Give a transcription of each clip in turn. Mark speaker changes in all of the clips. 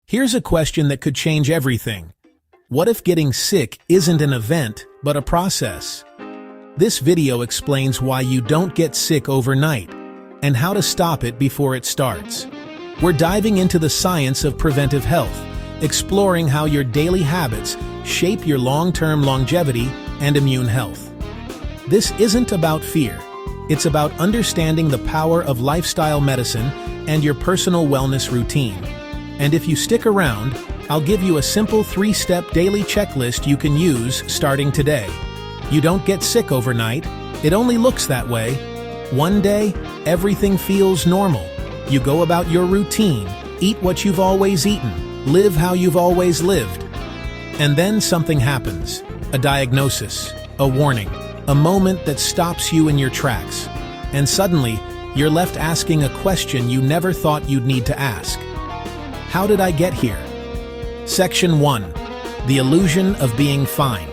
Speaker 1: Here's a question that could change everything. What if getting sick isn't an event, but a process? This video explains why you don't get sick overnight and how to stop it before it starts. We're diving into the science of preventive health, exploring how your daily habits shape your long-term longevity and immune health. This isn't about fear. It's about understanding the power of lifestyle medicine and your personal wellness routine. And if you stick around, I'll give you a simple 3-step daily checklist you can use starting today. You don't get sick overnight. It only looks that way. One day, everything feels normal. You go about your routine, eat what you've always eaten, live how you've always lived. And then something happens. A diagnosis, a warning, a moment that stops you in your tracks. And suddenly, you're left asking a question you never thought you'd need to ask. How did I get here? Section 1. The illusion of being fine.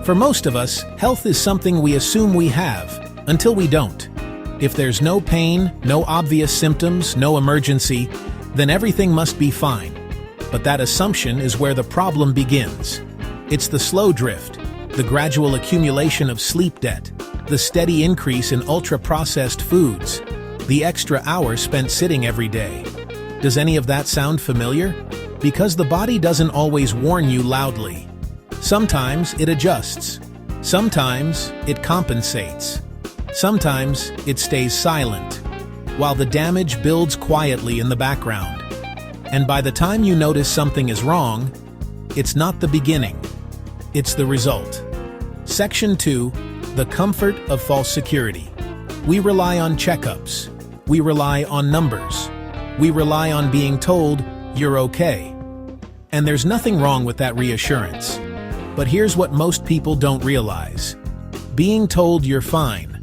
Speaker 1: For most of us, health is something we assume we have, until we don't. If there's no pain, no obvious symptoms, no emergency, then everything must be fine. But that assumption is where the problem begins. It's the slow drift, the gradual accumulation of sleep debt, the steady increase in ultra-processed foods, the extra hours spent sitting every day. Does any of that sound familiar? Because the body doesn't always warn you loudly. Sometimes it adjusts. Sometimes it compensates. Sometimes it stays silent, while the damage builds quietly in the background. And by the time you notice something is wrong, it's not the beginning, it's the result. Section 2. The comfort of false security. We rely on checkups. We rely on numbers. We rely on being told, "You're okay." And there's nothing wrong with that reassurance. But here's what most people don't realize. Being told you're fine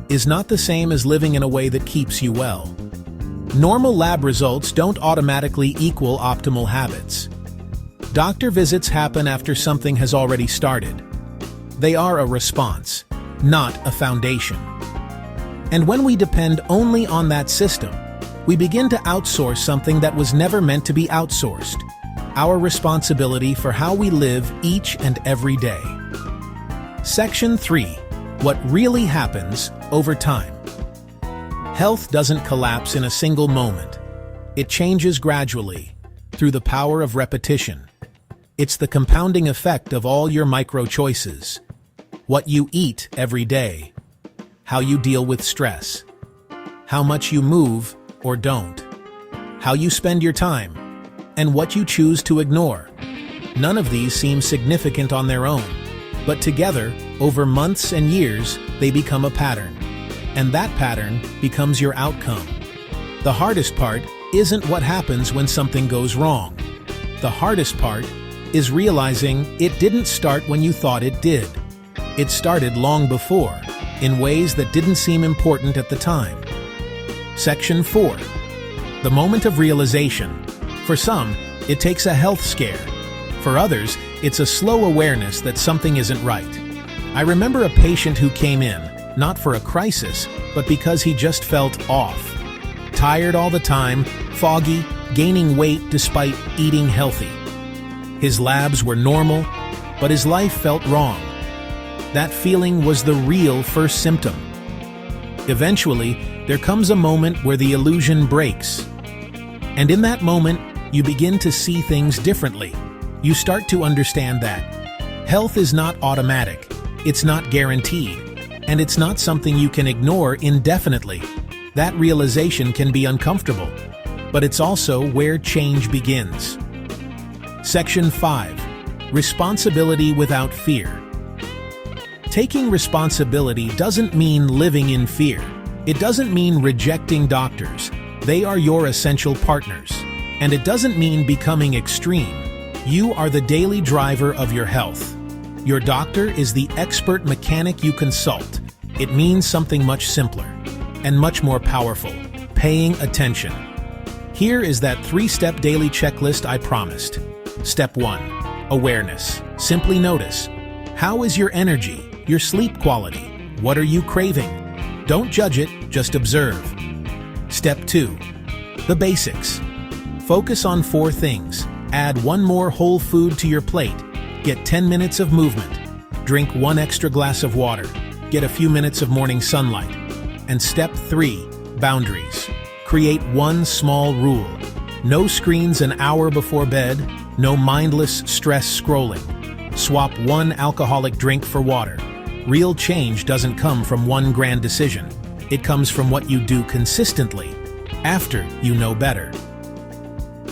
Speaker 1: is not the same as living in a way that keeps you well. Normal lab results don't automatically equal optimal habits. Doctor visits happen after something has already started. They are a response, not a foundation. And when we depend only on that system, we begin to outsource something that was never meant to be outsourced: our responsibility for how we live each and every day. Section 3. What really happens over time. Health doesn't collapse in a single moment. It changes gradually, through the power of repetition. It's the compounding effect of all your micro-choices. What you eat every day, how you deal with stress, how much you move or don't, how you spend your time, and what you choose to ignore. None of these seem significant on their own, but together, over months and years, they become a pattern. And that pattern becomes your outcome. The hardest part isn't what happens when something goes wrong. The hardest part is realizing it didn't start when you thought it did. It started long before, in ways that didn't seem important at the time. Section 4. The moment of realization. For some, it takes a health scare. For others, it's a slow awareness that something isn't right. I remember a patient who came in, not for a crisis, but because he just felt off. Tired all the time, foggy, gaining weight despite eating healthy. His labs were normal, but his life felt wrong. That feeling was the real first symptom. Eventually, there comes a moment where the illusion breaks. And in that moment, you begin to see things differently. You start to understand that health is not automatic, it's not guaranteed, and it's not something you can ignore indefinitely. That realization can be uncomfortable, but it's also where change begins. Section 5. Responsibility without fear. Taking responsibility doesn't mean living in fear. It doesn't mean rejecting doctors. They are your essential partners. And it doesn't mean becoming extreme. You are the daily driver of your health. Your doctor is the expert mechanic you consult. It means something much simpler and much more powerful: paying attention. Here is that 3-step daily checklist I promised. Step 1. Awareness. Simply notice. How is your energy, your sleep quality? What are you craving? Don't judge it, just observe. Step 2. The basics. Focus on 4 things. Add 1 more whole food to your plate. Get 10 minutes of movement. Drink 1 extra glass of water. Get a few minutes of morning sunlight. And step 3, boundaries. Create 1 small rule. No screens an hour before bed. No mindless stress scrolling. Swap 1 alcoholic drink for water. Real change doesn't come from 1 grand decision. It comes from what you do consistently, after you know better.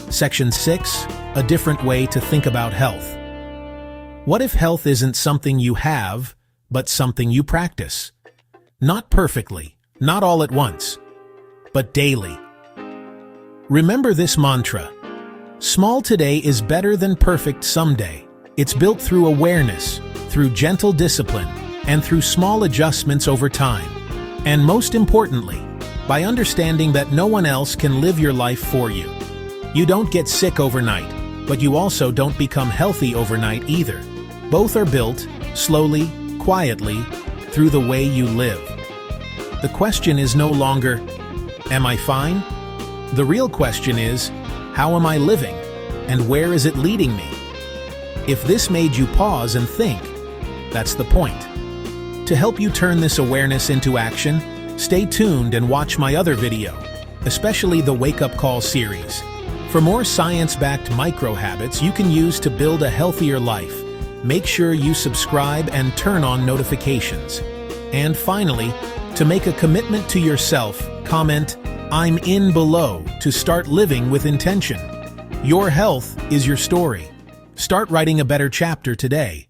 Speaker 1: Section 6, a different way to think about health. What if health isn't something you have, but something you practice? Not perfectly, not all at once, but daily. Remember this mantra: small today is better than perfect someday. It's built through awareness, through gentle discipline, and through small adjustments over time. And most importantly, by understanding that no one else can live your life for you. You don't get sick overnight, but you also don't become healthy overnight either. Both are built, slowly, quietly, through the way you live. The question is no longer, am I fine? The real question is, how am I living, and where is it leading me? If this made you pause and think, that's the point. To help you turn this awareness into action, stay tuned and watch my other video, especially the Wake Up Call series. For more science-backed micro-habits you can use to build a healthier life, make sure you subscribe and turn on notifications. And finally, to make a commitment to yourself, comment, "I'm in" below to start living with intention. Your health is your story. Start writing a better chapter today.